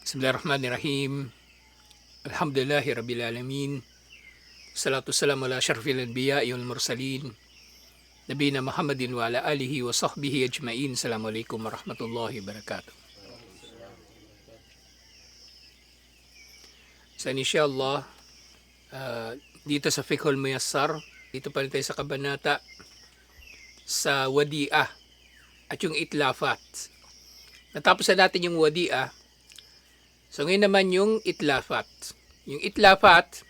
Bismillahirrahmanirrahim. Alhamdulillahi Rabbil Alamin. Salatu salamu ala syarfil anbiya wal mursalin. Nabiyina Muhammadin wa ala alihi wa sahbihi ajmain. Assalamualaikum warahmatullahi wabarakatuh. So inshallah, dito sa Fiqhul Muyassar, dito pa rin tayo sa kabanata sa wadi'ah at yung itlafat. Natapos na natin yung wadi'ah. So ngayon naman yung itlafat. Yung itlafat,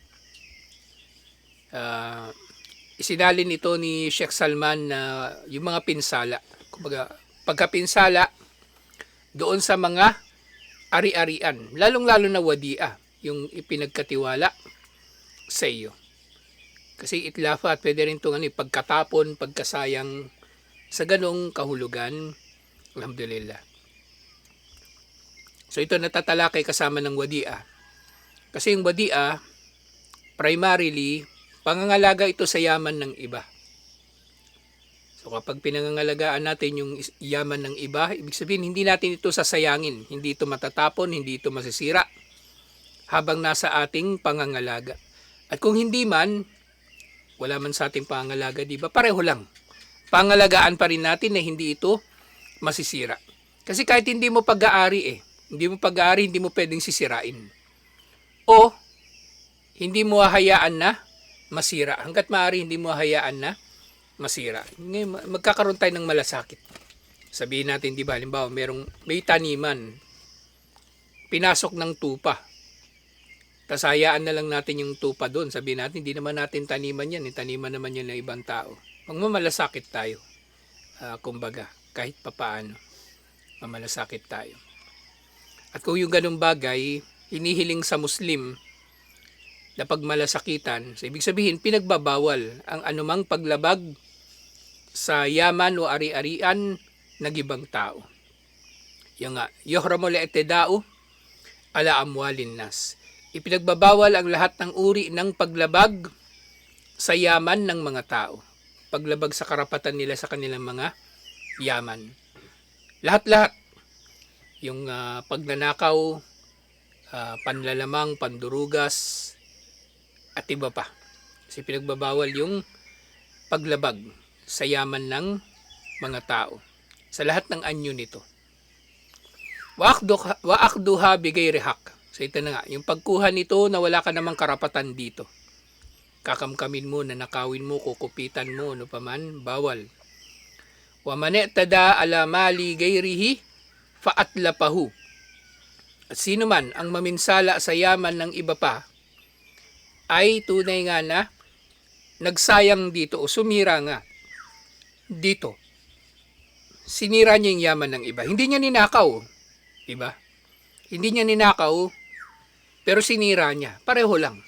isinalin ito ni Sheikh Salman na yung mga pinsala. Kumbaga, pagkapinsala doon sa mga ari-arian, lalong-lalo na wadi'ah, yung ipinagkatiwala sa iyo. Kasi itlafat, pwede rin itong pagkatapon, pagkasayang sa ganong kahulugan. Alhamdulillah. So ito natatalakay kasama ng wadi'ah. Kasi yung wadi'ah, primarily, pangangalaga ito sa yaman ng iba. So kapag pinangangalagaan natin yung yaman ng iba, ibig sabihin hindi natin ito sasayangin. Hindi ito matatapon, hindi ito masisira habang nasa ating pangangalaga. At kung hindi man, wala man sa ating pangangalaga, di ba? Pareho lang. Pangalagaan pa rin natin na hindi ito masisira. Kasi kahit hindi mo pag-aari hindi mo pwedeng sisirain. O, hindi mo hahayaan na masira. Hanggat maaari, hindi mo hahayaan na masira. Ngayon, magkakaroon tayo ng malasakit. Sabihin natin, di ba, halimbawa, may taniman, pinasok ng tupa. Tapos hayaan na lang natin yung tupa doon. Sabihin natin, hindi naman natin taniman yan. Taniman naman yan ng ibang tao. Magmamalasakit tayo. Kumbaga, kahit papaano, mamalasakit tayo. At kung yung ganung bagay, hinihiling sa Muslim na pagmalasakitan, so ibig sabihin, pinagbabawal ang anumang paglabag sa yaman o ari-arian ng ibang tao. Yung nga, yuhramul i'tida'u ala amwalin nas. Ipinagbabawal ang lahat ng uri ng paglabag sa yaman ng mga tao. Paglabag sa karapatan nila sa kanilang mga yaman. Lahat-lahat. Yung pagnanakaw, panlalamang, pandurugas, at iba pa. Kasi pinagbabawal yung paglabag sa yaman ng mga tao. Sa lahat ng anyo nito. Wa akduha bigay rehak. So ito na nga, yung pagkuha nito na wala ka namang karapatan dito. Kakamkamin mo, nanakawin mo, kukupitan mo, ano paman, bawal. Wa mane'tada ala mali gayrihi fa'atlapahu. At sino man ang maminsala sa yaman ng iba pa ay tunay nga na nagsayang dito o sumira nga dito. Sinira niya yung yaman ng iba. Hindi niya ninakaw. Diba? Hindi niya ninakaw pero sinira niya. Pareho lang.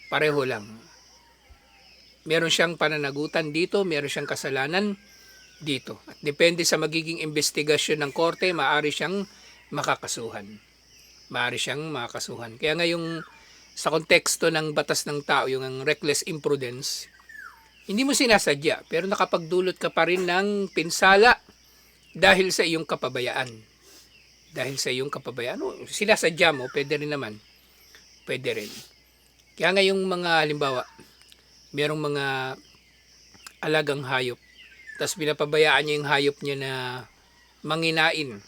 Pareho lang. Meron siyang pananagutan dito, meron siyang kasalanan dito. At depende sa magiging investigasyon ng korte, maaari siyang makakasuhan. Maaari siyang makakasuhan. Kaya ngayong sa konteksto ng batas ng tao, yung reckless imprudence, hindi mo sinasadya, pero nakapagdulot ka pa rin ng pinsala dahil sa iyong kapabayaan. Dahil sa iyong kapabayaan. Sinasadya mo, pwede rin naman. Pwede rin. Kaya ngayong mga, halimbawa, merong mga alagang hayop, tapos pinapabayaan niya yung hayop niya na manginain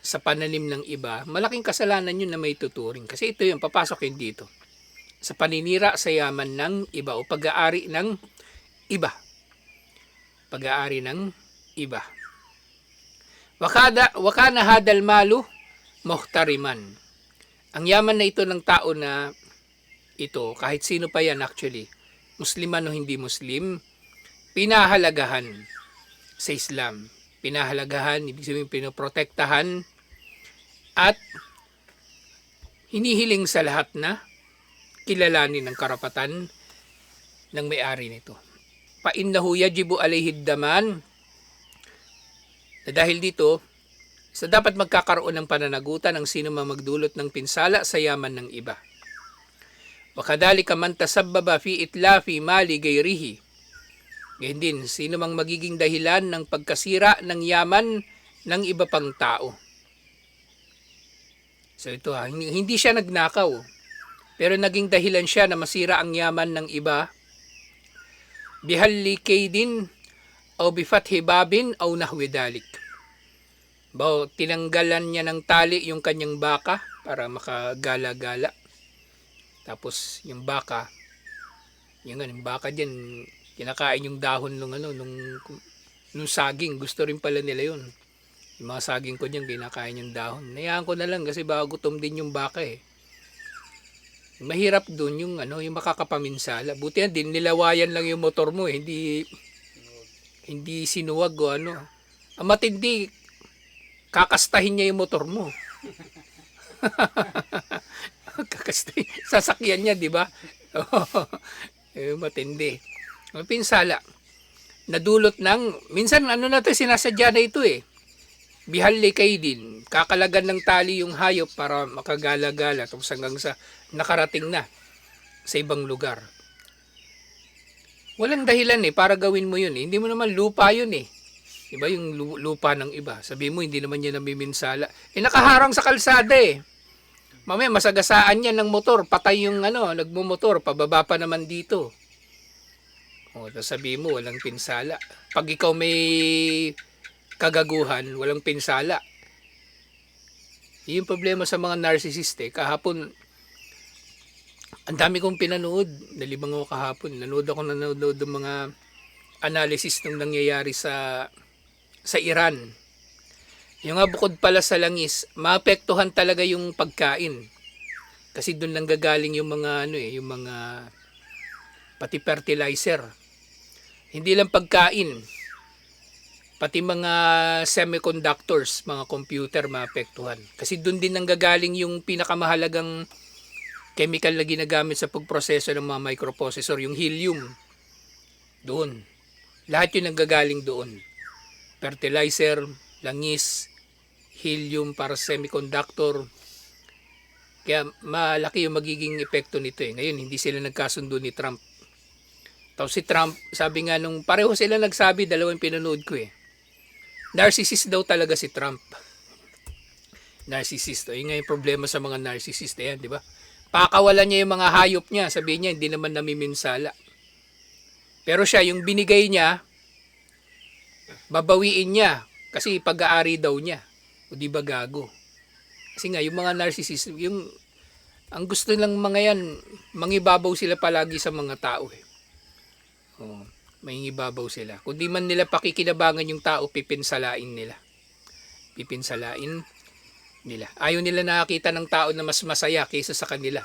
sa pananim ng iba, malaking kasalanan yun na may tuturing. Kasi ito yung papasok yun dito. Sa paninira sa yaman ng iba o pag-aari ng iba. Pag-aari ng iba. Wakana hadal malu muhtariman. Ang yaman na ito ng tao na ito, kahit sino pa yan actually, Musliman o hindi Muslim, pinahalagahan sa Islam. Pinahalagahan, ibig sabihin pinoprotektahan at hinihiling sa lahat na kilalanin ang karapatan ng may-ari nito. Fa innahu yajibu alayhi daman, na dahil dito, sa dapat magkakaroon ng pananagutan ang sino mang magdulot ng pinsala sa yaman ng iba. Wa kadhalika man tasabbaba fi itlafi mali gayrihi. Ganyan din, sino mang magiging dahilan ng pagkasira ng yaman ng iba pang tao. So ito hindi siya nagnakaw. Pero naging dahilan siya na masira ang yaman ng iba. Bihalli kaydin o bifathi babin o nahwidalik. Tinanggalan niya ng tali yung kanyang baka para makagala-gala. Tapos yung baka, yung baka diyan, kinakain yung dahon nung saging. Gusto rin pala nila yun. Yung mga saging ko diyan kinakain yung dahon. Nayaan ko na lang kasi baka gutom din yung baka eh. Mahirap doon yung yung makakapaminsala. Buti yan, din nilawayan lang yung motor mo eh. Hindi sinuwag o ano. Ang matindi, kakastahin niya yung motor mo. Kakastahin. Sasakyan niya, di ba? Matindi. Ang pinsala. Nadulot ng, minsan sinasadya na ito eh. Bihalli kaydin, kakalagan ng tali yung hayop para makagala-gala tapos hanggang sa nakarating na sa ibang lugar. Walang dahilan eh para gawin mo yun eh. Hindi mo naman lupa yun eh. Iba yung lupa ng iba. Sabi mo hindi naman niya namiminsala. Nakaharang sa kalsada eh. Mamaya masagasaan yan ng motor, patay yung nagmumotor, pababa pa naman dito. Tapos sabi mo walang pinsala. Pag ikaw may kagaguhan, walang pinsala. Yung problema sa mga narcissist eh. Kahapon, ang dami kong pinanood. Nalibang ako kahapon. Nanood ng mga analysis ng nangyayari sa Iran. Yung bukod pala sa langis, maapektuhan talaga yung pagkain. Kasi doon lang gagaling yung mga yung mga pati fertilizer. Hindi lang pagkain. Pati mga semiconductors, mga computer maapektuhan. Kasi doon din nanggagaling yung pinakamahalagang chemical na ginagamit sa pagproseso ng mga microprocessor, yung helium. Doon. Lahat yun nanggagaling doon. Fertilizer, langis, helium para semiconductor. Kaya malaki yung magiging epekto nito eh. Ngayon, hindi sila nagkasundo ni Trump. Tapos si Trump, sabi nga pareho sila nagsabi, dalawang pinanood ko eh. Narcissist daw talaga si Trump. Narcissist. Yun nga yung problema sa mga narcissist. Ayan, di ba? Pakawalan niya yung mga hayop niya. Sabihin niya, hindi naman namiminsala. Pero siya, yung binigay niya, babawiin niya. Kasi pag-aari daw niya. O di ba gago? Kasi nga, yung mga narcissist, ang gusto ng mga yan, mangibabaw sila palagi sa mga tao eh. Mangingibabaw sila. Kung di man nila pakikinabangan yung tao, pipinsalain nila. Ayaw nila nakakita ng tao na mas masaya kaysa sa kanila.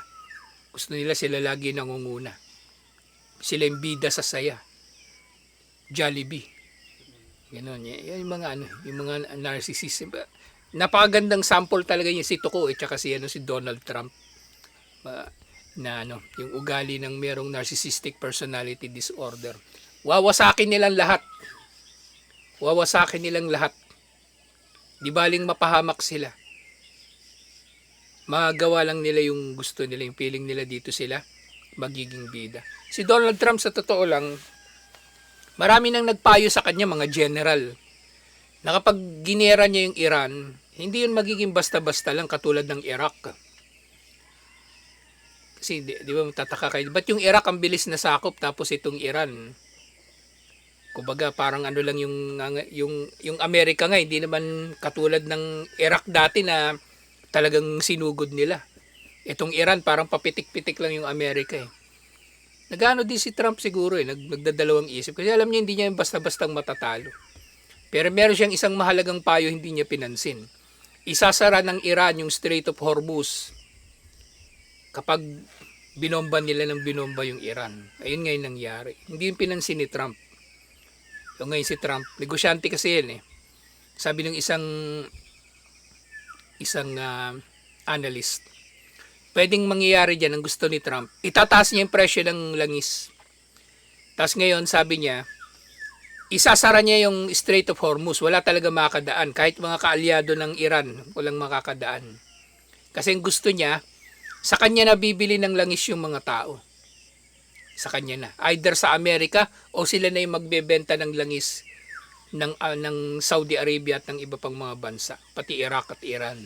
Gusto nila sila lagi nangunguna. Sila yung bida sa saya. Jollibee. Ganon. Yung mga narcissist. Napakagandang sample talaga yung si Tuko at saka si Donald Trump. Yung ugali ng merong narcissistic personality disorder. Wawasakin nilang lahat. Di baling mapahamak sila. Magawa lang nila yung gusto nila, yung feeling nila dito sila magiging bida. Si Donald Trump sa totoo lang, marami nang nagpayo sa kanya mga general na kapag ginera niya yung Iran, hindi yun magiging basta-basta lang katulad ng Iraq. Kasi di ba matataka kayo, ba't yung Iraq ang bilis na sakop tapos itong Iran? Kumbaga parang lang yung Amerika nga, hindi naman katulad ng Iraq dati na talagang sinugod nila. Itong Iran parang papitik-pitik lang yung Amerika eh. Nagano din si Trump siguro eh, nagdadalawang isip. Kasi alam niya hindi niya basta-bastang matatalo. Pero meron siyang isang mahalagang payo hindi niya pinansin. Isasara ng Iran yung Strait of Hormuz kapag binomba nila ng binomba yung Iran. Ayun nga yung nangyari. Hindi yung pinansin ni Trump. So ngayon si Trump, negosyante kasi yan eh. Sabi ng isang analyst, pwedeng mangyayari dyan ang gusto ni Trump. Itataas niya yung presyo ng langis. Tapos ngayon sabi niya, isasara niya yung Strait of Hormuz. Wala talaga makakadaan. Kahit mga kaalyado ng Iran, walang makakadaan. Kasi ang gusto niya, sa kanya na bibili ng langis yung mga tao. Sa kanya na. Either sa Amerika o sila na yung magbebenta ng langis ng Saudi Arabia at ng iba pang mga bansa. Pati Iraq at Iran.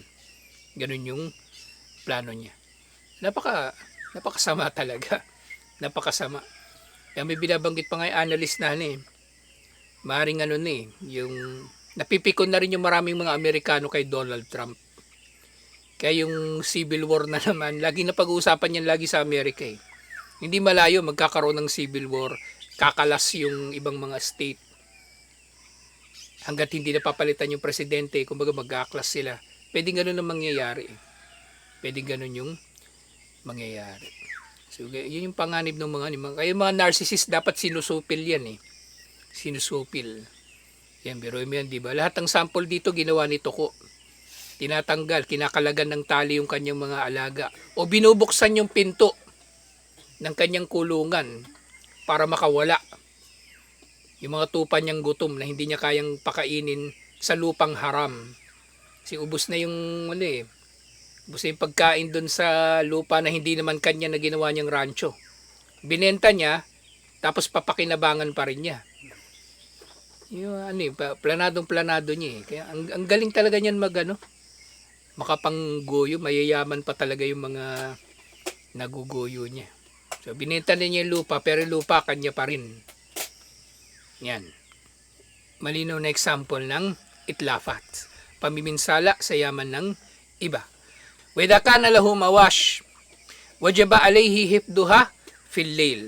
Ganun yung plano niya. Napakasama talaga. Napakasama. Kaya may binabanggit pa nga yung analyst na maaaring yung napipikon na rin yung maraming mga Amerikano kay Donald Trump. Kaya yung civil war na naman, lagi na pag-uusapan yan lagi sa Amerika eh. Hindi malayo magkakaroon ng civil war, kakalas yung ibang mga state. Hanggat hindi napapalitan yung presidente, kumbaga mag-aklas sila. Pwedeng ganun ang mangyayari. Pwedeng ganun yung mangyayari. So, yun yung panganib ng kaya mga narcissist dapat sinusupil yan eh. Sinusupil. Yan, biro mo yan, di ba? Lahat ng sample dito ginawa ni Toko. Tinatanggal, kinakalagan ng tali yung kanyang mga alaga. O binubuksan yung pinto ng kanyang kulungan para makawala. Yung mga tupa niyang gutom na hindi niya kayang pakainin sa lupang haram. Kasi ubos na yung ubos na yung pagkain doon sa lupa na hindi naman kanya na ginawa niyang rancho. Binenta niya, tapos papakinabangan pa rin niya. Yung planadong-planado niya eh. Kaya ang galing talaga niyan makapanggoyo, mayayaman pa talaga yung mga nagugoyo niya. So binenta niya yung lupa, pero lupa kanya pa rin. Yan. Malinaw na example ng itlafat. Pamiminsala sa yaman ng iba. Weda kana lahu mawash, wajaba alayhi hifduha fil layl.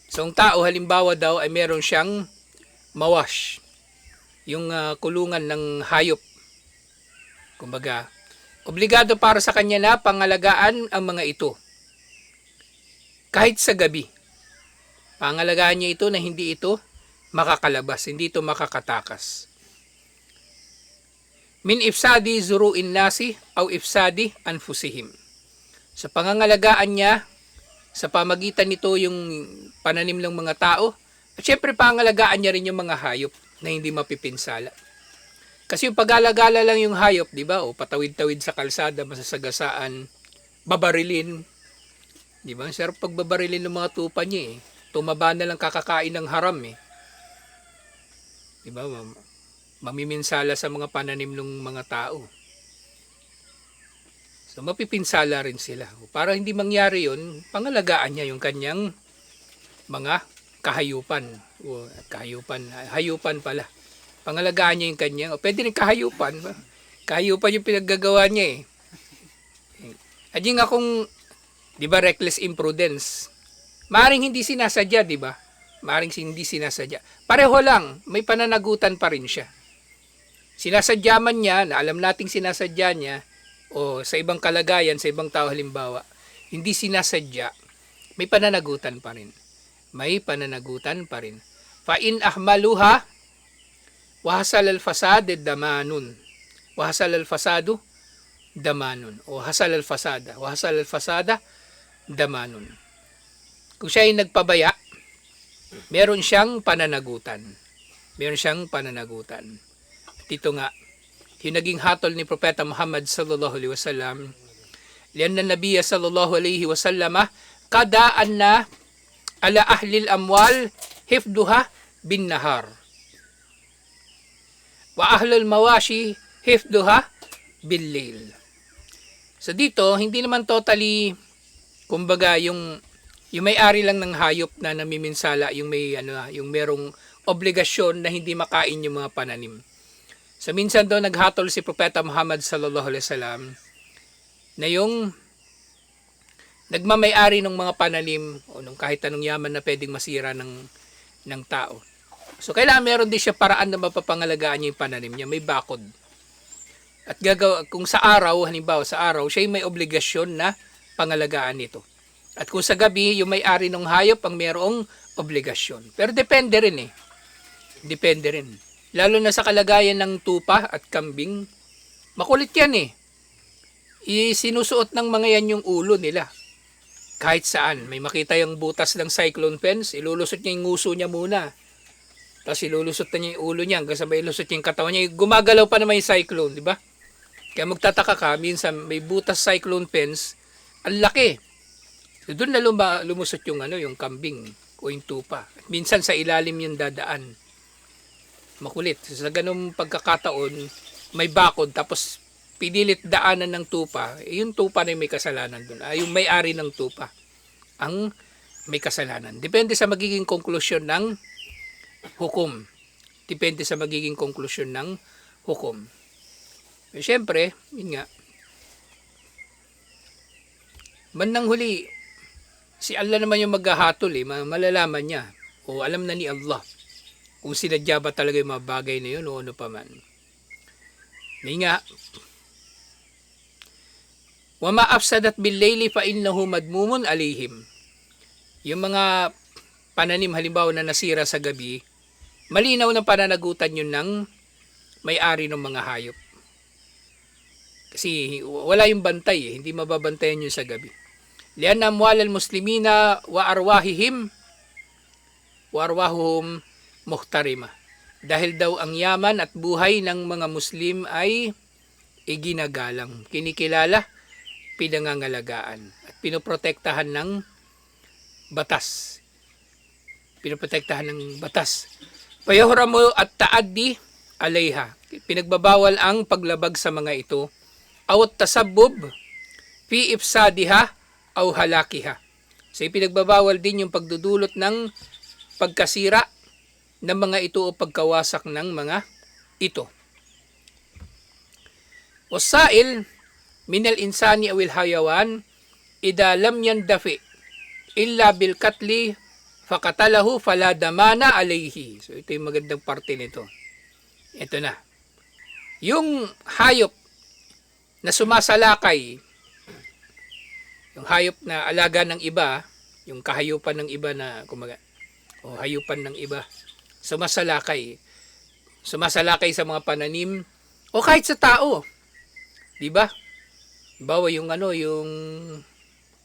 So ang tao halimbawa daw ay meron siyang mawash, yung kulungan ng hayop. Kumbaga, obligado para sa kanya na pangalagaan ang mga ito. Kahit sa gabi. Pangalagaan niya ito na hindi ito makakalabas, hindi ito makakatakas. Min ifsadi zuru'in nasi aw ifsadi anfusihim. Sa pangangalagaan niya, sa pamagitan nito yung pananim ng mga tao, at syempre pangalagaan niya rin yung mga hayop na hindi mapipinsala. Kasi yung pag-alagala lang yung hayop, di ba? O patawid-tawid sa kalsada, masasagasaan, babarilin. Di ba? Sarap pagbabarilin ng mga tupa niya eh. Tumaba na lang kakakain ng haram eh. Di ba? Mamiminsala sa mga pananim ng mga tao. So mapipinsala rin sila. Para hindi mangyari yun, pangalagaan niya yung kanyang mga kahayupan. Hayupan pala. Pangalagaan niya yung kanyang, pwede rin kahayupan. Kahayupan yung pinaggagawa niya eh. At yung akong, di ba, reckless imprudence. Maring hindi sinasadya, di ba? Maring hindi sinasadya. Pareho lang, may pananagutan pa rin siya. Sinasadya man niya, na alam nating sinasadya niya, o sa ibang kalagayan, sa ibang tao halimbawa, hindi sinasadya, may pananagutan pa rin. May pananagutan pa rin. Fa in ahmaluha, wahasal al-fasad damanun. Wahasal al-fasadu damanun. O hasal al-fasada. Wahasal al-fasada damanun. Kung siya ay nagpabaya, meron siyang pananagutan. Meron siyang pananagutan. At ito nga, yung naging hatol ni Propeta Muhammad sallallahu alaihi wasallam, lian na Nabiya sallallahu alaihi wasallam, kadaan na ala ahlil amwal hifduha bin nahar. Wa ahlul mawashi hifduha bil layl. So dito, hindi naman totally, kumbaga yung may-ari lang ng hayop na namiminsala, yung merong obligasyon na hindi makain yung mga pananim. So minsan daw naghatol si Propeta Muhammad sallallahu alaihi wasallam na yung nagmamay-ari ng mga pananim o nung kahit anong yaman na pwedeng masira ng tao. So kailangan meron din siya paraan na mapapangalagaan niya yung pananim niya, may bakod. At kung sa araw, halimbawa sa araw, siya yung may obligasyon na pangalagaan nito. At kung sa gabi, yung may-ari ng hayop ang mayroong obligasyon. Pero depende rin eh. Depende rin. Lalo na sa kalagayan ng tupa at kambing, makulit yan eh. Sinusuot ng mga yan yung ulo nila. Kahit saan. May makita yung butas ng cyclone fence, ilulusot niya yung nguso niya muna. Tapos ilulusot na niya yung ulo niya, hanggang sabay ilusot niya yung katawan niya. Gumagalaw pa naman yung cyclone, di ba? Kaya magtataka ka, minsan may butas cyclone fence, ang laki. So, doon na lumusot yung kambing o yung tupa. At minsan sa ilalim yung dadaan. Makulit. So, sa ganung pagkakataon, may bakod, tapos pinilit daanan ng tupa, yung tupa na may kasalanan doon. Yung may-ari ng tupa ang may kasalanan. Depende sa magiging konklusyon ng hukom. Depende sa magiging konklusyon ng hukom. Siyempre, yun nga, bandang huli, si Allah naman yung maghahatol malalaman niya. O alam na ni Allah kung sinadya ba talaga yung mga bagay na yun o ano pa man. May nga, وَمَا أَفْسَدَتْ بِاللَّيْلِ فَإِنَّهُ مَدْمُومٌ عَلَيْهِمْ. Yung mga pananim halimbawa na nasira sa gabi, malinaw na pananagutan yun ng may-ari ng mga hayop. Kasi wala yung bantay hindi mababantayan yun sa gabi. لِأَنَّ أَمْوَالَ الْمُسْلِمِينَ وَأَرْوَاحُهُمْ مُحْتَرِمَةٌ. Dahil daw ang yaman at buhay ng mga Muslim ay iginagalang, kinikilala, pinangangalagaan at pinoprotektahan ng batas. Pinoprotektahan ng batas. Payuhramu at taaddi alayha. Pinagbabawal ang paglabag sa mga ito. Awat tasabbub fi ifsadiha aw halakiha. So pinagbabawal din yung pagdudulot ng pagkasira ng mga ito o pagkawasak ng mga ito. Wasail minal insani awil hayawan idha lam yandafi illa bil katli fakatalahu fala damana alayhi. So ito yung magandang parte nito. Ito na. Yung hayop na sumasalakay, yung hayop na alaga ng iba, yung kahayupan ng iba na kumaga, o hayupan ng iba, sumasalakay sa mga pananim o kahit sa tao. 'Di ba? Bawa yung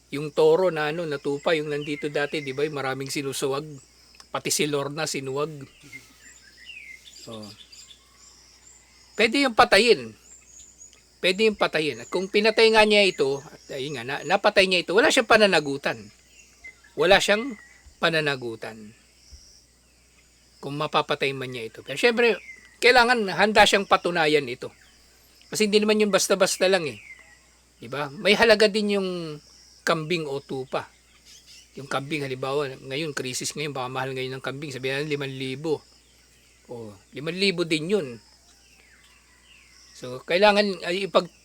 yung toro na natupa yung nandito dati, 'di ba? Maraming sinusuwag, pati si Lorna sinuwag. Oh. Pwede yung patayin. At kung pinatay nga niya ito, at ayun nga, napatay niya ito, wala siyang pananagutan. Kung mapapatay man niya ito. Pero syempre, kailangan handa siyang patunayan ito. Kasi hindi naman yung basta-basta lang Diba? May halaga din yung kambing o tupa. Yung kambing, halimbawa, ngayon, krisis ngayon, baka mahal ngayon ng kambing, sabihin natin 5,000. O, 5,000 din yun. So, kailangan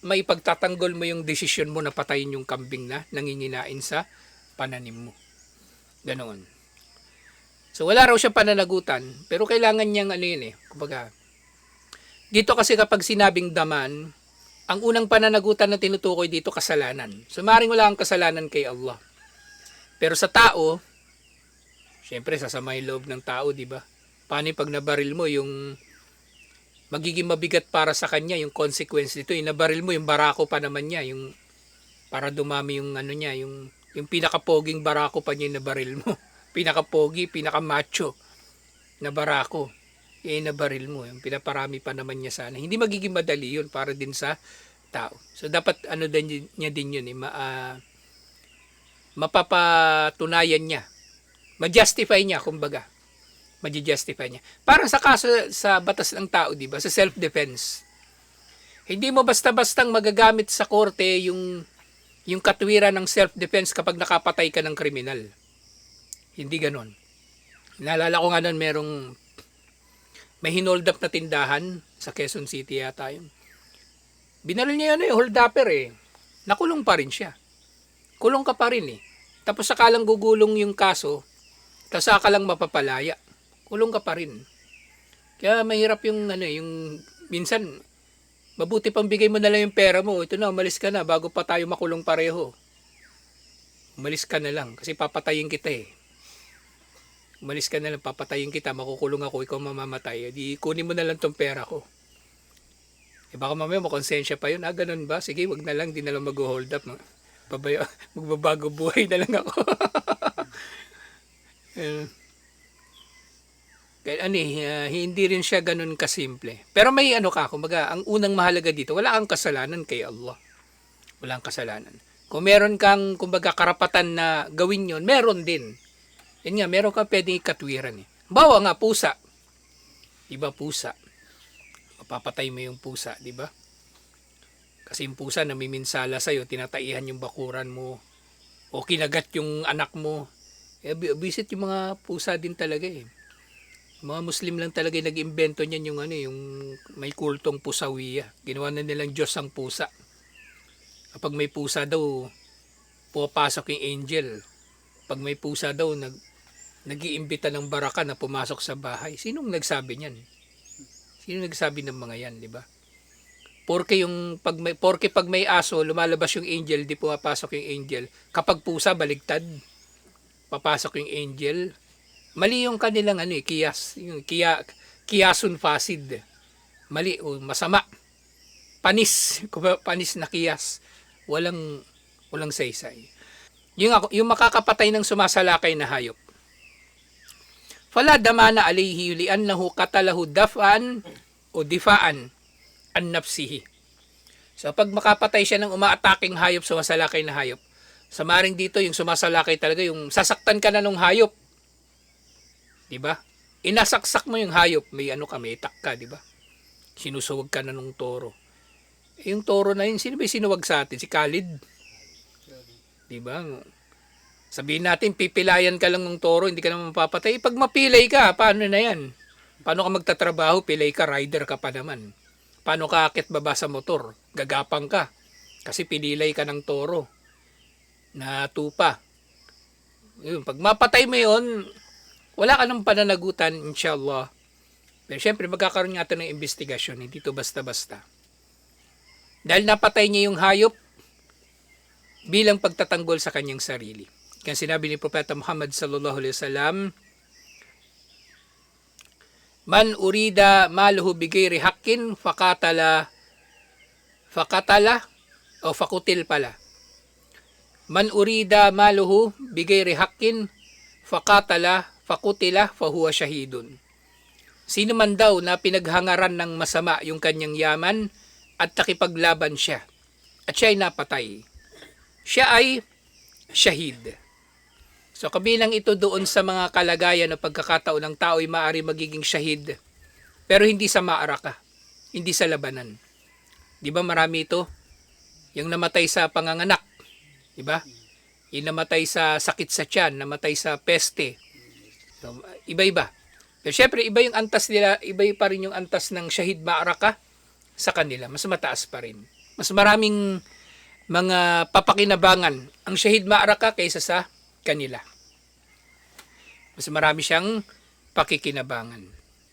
maipagtatanggol mo yung desisyon mo na patayin yung kambing na nanginginain sa pananim mo. Ganoon. So, wala raw siya pananagutan, pero kailangan niyang kumbaga, dito kasi kapag sinabing daman, ang unang pananagutan na tinutukoy dito, kasalanan. So, maaaring wala ang kasalanan kay Allah. Pero sa tao, syempre, sasama yung loob ng tao, di ba? Paano pag nabaril mo yung magiging mabigat para sa kanya yung consequence nito. Nabaril mo yung barako pa naman niya, yung para dumami yung niya, yung pinakapoging barako pa niya yung nabaril mo. Pinakapogi, pinakamacho na barako. Nabaril mo, yung pinaparami pa naman niya sana. Hindi magiging madali yun para din sa tao. So dapat niya din yun mapapatunayan niya. Ma-justify niya, kumbaga. Ma-justify niya. Parang sa kaso sa batas ng tao, di ba? Sa self-defense. Hindi mo basta-bastang magagamit sa korte yung katwiran ng self-defense kapag nakapatay ka ng kriminal. Hindi ganon. Naalala ko nga nun, may hinold up na tindahan sa Quezon City yata yun. Binaril niya hold upper Nakulong pa rin siya. Kulong ka pa rin Tapos sakalang gugulong yung kaso, tapos sakalang mapapalaya. Kulong ka pa rin. Kaya mahirap yung minsan mabuti pang bigay mo na lang yung pera mo. Ito na, umalis ka na bago pa tayo makulong pareho. Umalis ka na lang kasi papatayin kita Umalis ka na lang, papatayin kita, makukulong ako, ikaw mamamatay. Di kunin mo na lang tong pera ko. Baka mamaya makonsensya pa yun. Ganun ba? Sige, wag na lang, di na lang mag-hold up. Magbabago buhay na lang ako. Hindi rin siya ganun kasimple. Pero may kumbaga, ang unang mahalaga dito, wala kang kasalanan kay Allah. Wala kang kasalanan. Kung meron kang, kumbaga, karapatan na gawin yon, meron din. Yan nga, meron kang pwedeng ikatwiran Bawa nga, pusa. Diba, pusa? Mapapatay mo yung pusa, diba? Kasi yung pusa namiminsala sa'yo, tinataihan yung bakuran mo, o kinagat yung anak mo. Visit yung mga pusa din talaga eh. Mga Muslim lang talaga yung nag-imbento niyan yung ano, yung may kultong pusawiya. Ginawa na nilang Diyos ang pusa. Kapag may pusa daw, pupasok yung angel. Pag may pusa daw, nag-iimbita ng baraka na pumasok sa bahay. Sinong nagsabi niyan? Sino nagsabi ng mga yan, di ba? Porke pag may aso, lumalabas yung angel, di pumapasok yung angel. Kapag pusa, baligtad. Papasok yung angel. Mali yung kanilang ano eh, kiyas, yung kiyasun fasid. Mali o masama. Panis, panis na kiyas. Walang saysay. Yung makakapatay ng sumasalakay na hayop. Fala damana alayhi li'annahu qatalahu daf'an o difa'an an nafsihi. So pag makapatay siya ng umaataking hayop, sumasalakay na hayop, sa maring dito yung sumasalakay talaga, yung sasaktan ka na ng hayop. 'Di ba? Inasaksak mo yung hayop, may ano ka, may itak ka, 'di ba? Sinusuwag ka na ng toro. Yung toro na yun, sino ba sinuwag sa atin? Si Khalid. 'Di ba? Sabihin natin, pipilayan ka lang ng toro, hindi ka naman mapapatay. Pag mapilay ka, paano na yan? Paano ka magtatrabaho? Pilay ka, rider ka pa naman. Paano ka akit baba sa motor? Gagapang ka. Kasi pinilay ka ng toro na tupa. Yun, pag mapatay mo yun, wala ka ng pananagutan, inshallah. Pero syempre, magkakaroon nga ito ng investigasyon. Hindi ito basta-basta. Dahil napatay niya yung hayop bilang pagtatanggol sa kanyang sarili. Kaya sinabi ni Propeta Muhammad sallallahu alaihi wasallam, man urida maluhu bighairi haqqin fakatala o fakutil pala. Man urida maluhu bighairi haqqin fakutila fahuwa syahidun. Sino man daw na pinaghangaran ng masama yung kanyang yaman at nakipaglaban siya at siya ay napatay, siya ay syahid. So kabilang ito doon sa mga kalagayan na pagkakataon ng tao ay maaari magiging syahid, pero hindi sa maaraka, hindi sa labanan. Di ba marami ito? Yung namatay sa panganganak, di ba? Yung namatay sa sakit sa tiyan, namatay sa peste. So, iba-iba. Pero syempre, iba yung antas nila, iba pa rin yung antas ng syahid maaraka sa kanila. Mas mataas pa rin. Mas maraming mga papakinabangan ang syahid maaraka kaysa sa kanila. Mas marami siyang pakikinabangan.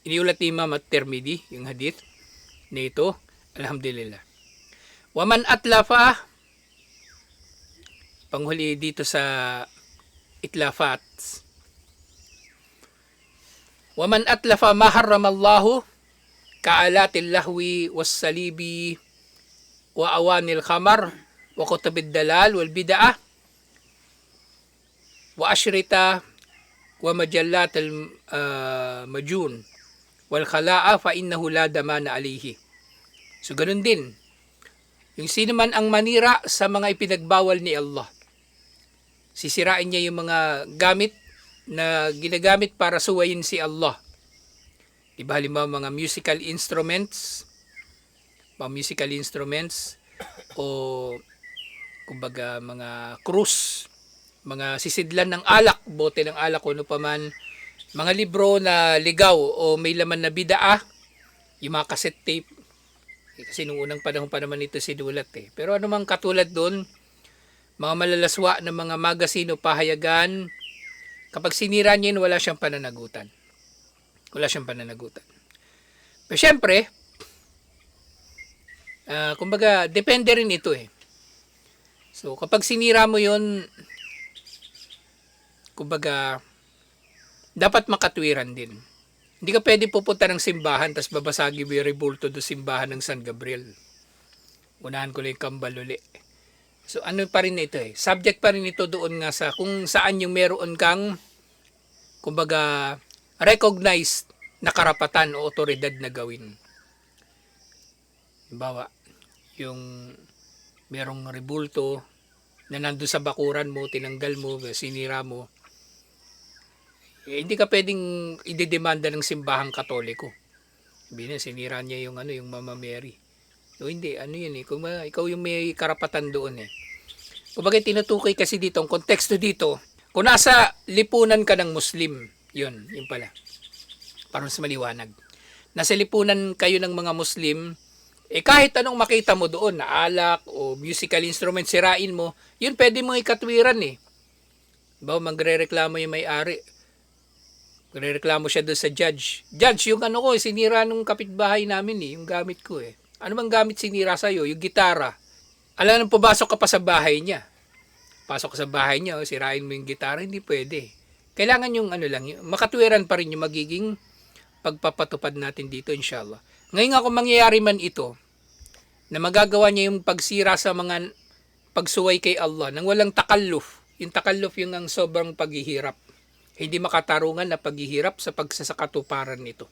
Iniulat ni Imam at-Tirmidhi yung hadith nito. Alhamdulillah. Waman atlafa, panghuli dito sa itlafat. Waman atlafa ma harramallahu kaalatil lahwi was salibi wa awanil khamar wa kutubid dalal wal bid'ah wa ashrita wa majallat al majun wal khala'a fa innahu la damana alayhi. So ganun din. Yung sino man ang manira sa mga ipinagbawal ni Allah, sisirain niya yung mga gamit na ginagamit para suwayin si Allah. Diba halimbawa mga musical instruments o kumbaga mga krus, mga sisidlan ng alak, bote ng alak o ano paman, mga libro na ligaw o may laman na bidaa, yung mga cassette tape. Kasi nung unang panahon pa naman ito sinulat eh. Pero anumang katulad doon, mga malalaswa ng mga magazine o pahayagan, kapag sinira niya yun, wala siyang pananagutan. Pero syempre, kumbaga, depende rin ito eh. So, kapag sinira mo yun, kumbaga, dapat makatwiran din. Hindi ka pwede pupunta ng simbahan tapos babasagi mo yung rebulto do simbahan ng San Gabriel. Unahan ko lang yung kambal uli. So ano pa rin ito eh. Subject pa rin ito doon nga sa kung saan yung meron kang kumbaga recognized na karapatan o otoridad na gawin. Halimbawa, yung merong rebulto na nandun sa bakuran mo, tinanggal mo, sinira mo, hindi ka pwedeng idedemanda ng simbahang Katoliko. Sinira niya yung Mama Mary. O hindi, ano yun eh. Kung ikaw yung may karapatan doon eh. Kumbaga tinutukoy kasi dito, ang konteksto dito, kung nasa lipunan ka ng Muslim, yun pala. Para mas maliwanag. Nasa lipunan kayo ng mga Muslim, kahit anong makita mo doon, na alak o musical instrument, sirain mo, yun pwede mo ikatwiran eh. Diba, magre-reklamo yung may-ari. Magre-reklamo siya doon sa judge. Judge, yung ano ko, sinira nung kapitbahay namin eh, yung gamit ko eh. Ano bang gamit sinira sa'yo? Yung gitara. Alam nang pumasok ka pa sa bahay niya. Pasok ka sa bahay niya, sirain mo yung gitara, hindi pwede. Kailangan yung ano lang, makatwiran pa rin yung magiging pagpapatupad natin dito, inshallah. Ngayon nga kung mangyayari man ito, na magagawa niya yung pagsira sa mga pagsuway kay Allah, nang walang takalluf. Yung takalluf yung ang sobrang paghihirap. Hindi makatarungan na paghihirap sa pagsasakatuparan nito.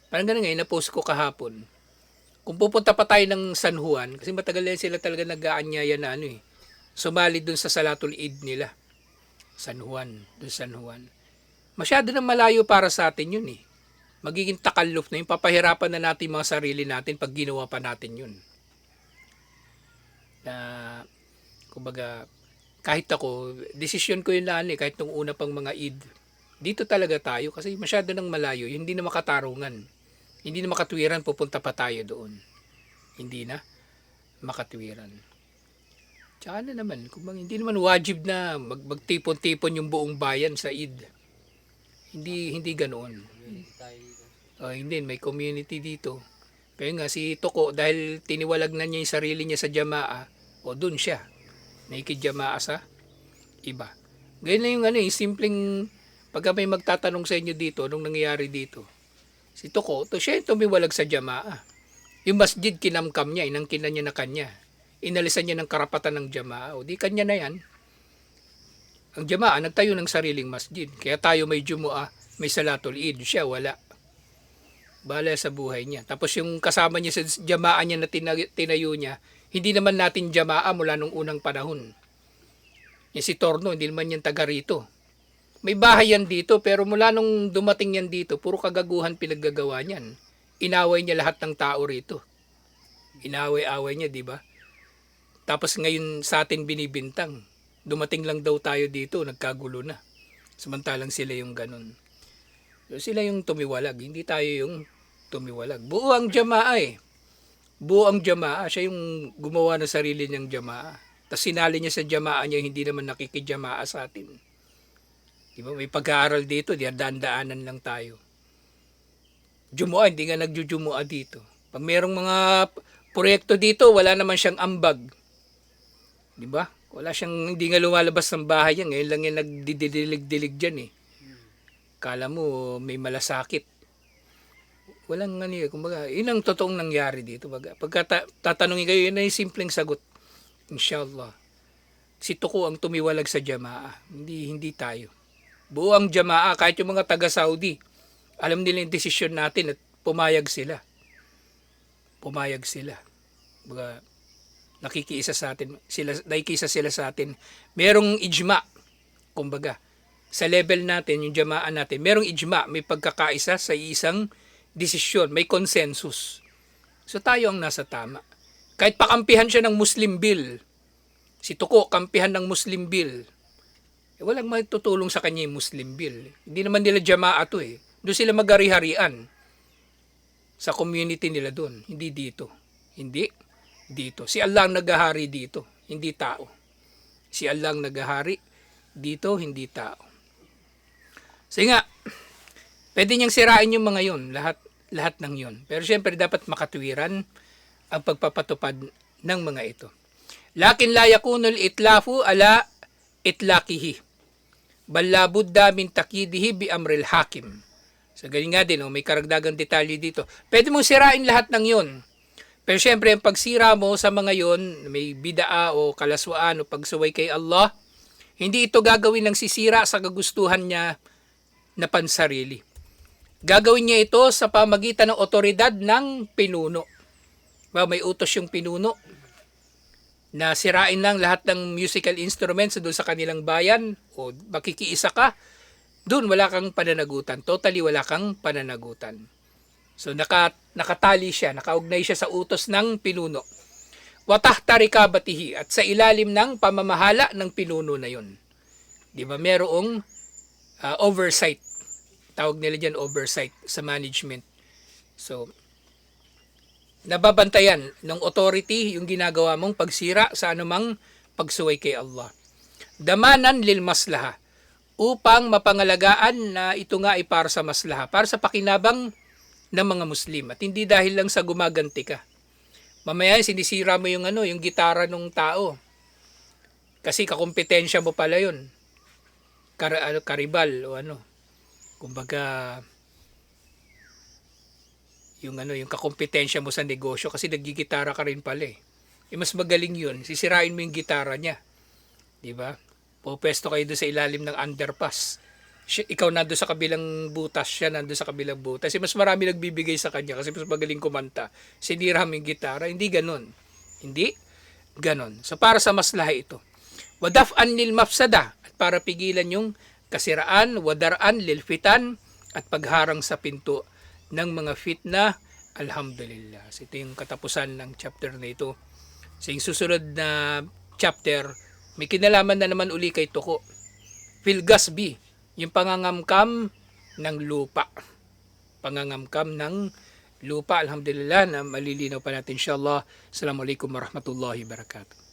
Parang ganun ngayon, na-post ko kahapon. Kung pupunta pa tayo ng San Juan, kasi matagal na sila talaga nag-aanyaya na ano eh, sumali dun sa Salatul Eid nila. San Juan, dun San Juan. Masyado na malayo para sa atin yun eh. Magiging takalluf na yung papahirapan na natin mga sarili natin pag ginawa pa natin yun. Kumbaga, kahit ako, desisyon ko yun na kahit nung una pang mga Eid. Dito talaga tayo kasi masyado nang malayo, hindi na makatarungan. Hindi na makatwiran, pupunta pa tayo doon. Hindi na makatwiran. Tsaka na naman, hindi naman wajib na magtipon-tipon yung buong bayan sa Eid. Hindi ganoon. Hindi, may community dito. Pero nga si Toko, dahil tiniwalag na niya yung sarili niya sa jamaa, doon siya. Naikidjamaa sa iba. Ganyan na yung yung simpleng, pagka may magtatanong sa inyo dito, nung nangyayari dito, si Toko, siya yung tumiwalag sa jamaa. Yung masjid kinamkam niya, inangkin na niya na kanya. Inalisan niya ng karapatan ng jamaa. O di kanya na yan. Ang jamaa, nagtayo ng sariling masjid. Kaya tayo may jumu'ah, may salatul Eid. Siya wala. Bala sa buhay niya. Tapos yung kasama niya sa jamaa niya na tinayo niya, hindi naman natin jamaa mula nung unang panahon. Yung si Torno, hindi naman yan taga rito. May bahay yan dito, pero mula nung dumating yan dito, puro kagaguhan pinaggagawa niyan. Inaway niya lahat ng tao rito. Inaway-away niya, di ba? Tapos ngayon sa atin binibintang. Dumating lang daw tayo dito, nagkagulo na. Samantalang sila yung ganun. So, sila yung tumiwalag, hindi tayo yung tumiwalag. Buo ang jamaa eh. Buo ang jamaa, siya yung gumawa ng sarili niyang jamaa. Tapos sinali niya sa jamaa niya, hindi naman nakikijamaa sa atin. Diba? May pag-aaral dito, daan-daanan lang tayo. Jumu'ah, hindi nga nagjujumu'ah dito. Pag mayroong mga proyekto dito, wala naman siyang ambag. Diba? Wala siyang, hindi nga lumalabas ng bahay yan. Ngayon lang yan nagdidilig-dilig dyan eh. Kala mo may malasakit. Walang kumbaga, yun ang totoong nangyari dito. Pagka tatanungin kayo, yun ay simpleng sagot. Inshallah. Si Tuko ang tumiwalag sa jamaa. Hindi tayo. Buo ang jamaa, kahit yung mga taga-Saudi. Alam nila yung desisyon natin at pumayag sila. Pumayag sila. Kumbaga, nakikiisa sila sa atin. Merong ijma. Kumbaga, sa level natin, yung jamaa natin, merong ijma, may pagkakaisa sa isang desisyon, may consensus. So tayo ang nasa tama. Kahit pakampihan siya ng Muslim bill, si Tuko, kampihan ng Muslim bill, walang magtutulong sa kanya yung Muslim bill. Hindi naman nila jamaa to eh. Doon sila magari-harian sa community nila doon. Hindi dito. Hindi dito. Si Allah ang naghahari dito, hindi tao. Si Allah ang naghahari dito, hindi tao. So nga, pwede niyang sirain yung mga yun, lahat ng yun. Pero syempre dapat makatwiran ang pagpapatupad ng mga ito. Lakin la yakunul itlafu ala itlakihi. Bal la budda min takidihi bi amril hakim. So ganyan nga din, may karagdagang detalye dito. Pwede mong sirain lahat ng yun. Pero syempre, ang pagsira mo sa mga yun, may bidaa o kalaswaan o pagsuway kay Allah, hindi ito gagawin ng sisira sa kagustuhan niya na pansarili. Gagawin niya ito sa pamagitan ng otoridad ng pinuno. May utos yung pinuno na sirain lang lahat ng musical instruments doon sa kanilang bayan o makikiisa ka, doon wala kang pananagutan. Totally wala kang pananagutan. So nakatali siya, nakaugnay siya sa utos ng pinuno. Wa tahta rikabatihi, at sa ilalim ng pamamahala ng pinuno na yon. Di ba merong oversight. Tawag nila diyan oversight sa management. So nababantayan ng authority yung ginagawa mong pagsira sa anumang pagsuway kay Allah. Damanan lil maslaha, upang mapangalagaan na ito nga ay para sa maslaha, para sa pakinabang ng mga Muslim, at hindi dahil lang sa gumaganti ka. Mamaya sinisira mo yung yung gitara ng tao. Kasi kakumpetensya mo pala yun. Karibal o ano. Kumbaga yung yung kakumpetensya mo sa negosyo, kasi naggigitara ka rin pala eh. Mas magaling yun, sisirain mo yung gitara niya. 'Di ba? Pupesto kayo doon sa ilalim ng underpass. Ikaw nandoon sa kabilang butas, siya nandoon sa kabilang butas. Kasi mas marami nagbibigay sa kanya kasi mas magaling kumanta. Sinira mo yung gitara. Hindi ganon. Hindi ganon. So para sa maslaha ito. Wadaf'an lil mafsada, at para pigilan yung kasiraan, wadar'an lil fitan, at pagharang sa pinto ng mga fitna. Alhamdulillah. So ito yung katapusan ng chapter na ito. Sa yung susunod na chapter, may kinalaman na naman uli kay Tuko. Fil gasbi, yung pangangamkam ng lupa. Pangangamkam ng lupa. Alhamdulillah na malilinaw pa natin insyaAllah. Assalamualaikum warahmatullahi wabarakatuh.